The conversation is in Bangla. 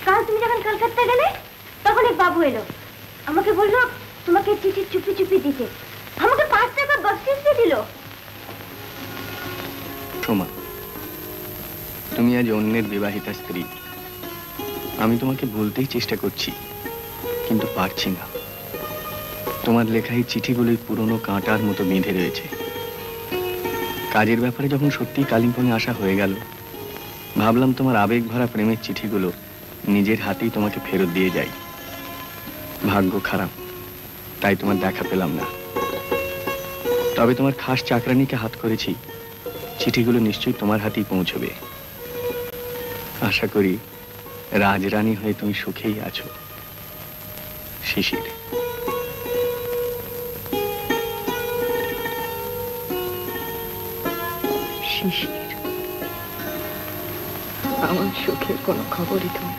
কাল তুমি যখন কলকাতা গেলে তখন এক বাবু এলো, আমাকে বললো তোমাকে চিঠি চুপি চুপি দিতে, আমাকে 5 টাকা বকশিশ দিয়ে দিল। সোমা, তুমি আজ অন্যের বিবাহিতা স্ত্রী। আমি তোমাকে বলতেই চেষ্টা করছি, কিন্তু পারছি না। তোমার লেখা এই চিঠিগুলোই পুরনো কাঁটার মতো বেঁধে রয়েছে। কাজের ব্যাপারে যখন সত্যিই কালিম্পংয়ে আসা হয়ে গেল, ভাবলাম তোমার আবেগ ভরা প্রেমের চিঠিগুলো নিজের হাতেই তোমাকে ফেরত দিয়ে যাই। ভাগ্য খারাপ, তাই তোমার দেখা পেলাম না। তবে তোমার খাস চাকরানিকে হাত করেছি, চিঠিগুলো নিশ্চয়ই তোমার হাতেই পৌঁছবে। আশা করি রাজরানী হয়ে তুমি সুখেই আছো। শিশির। শিশির, আমার সুখের কোনো খবরই তুমি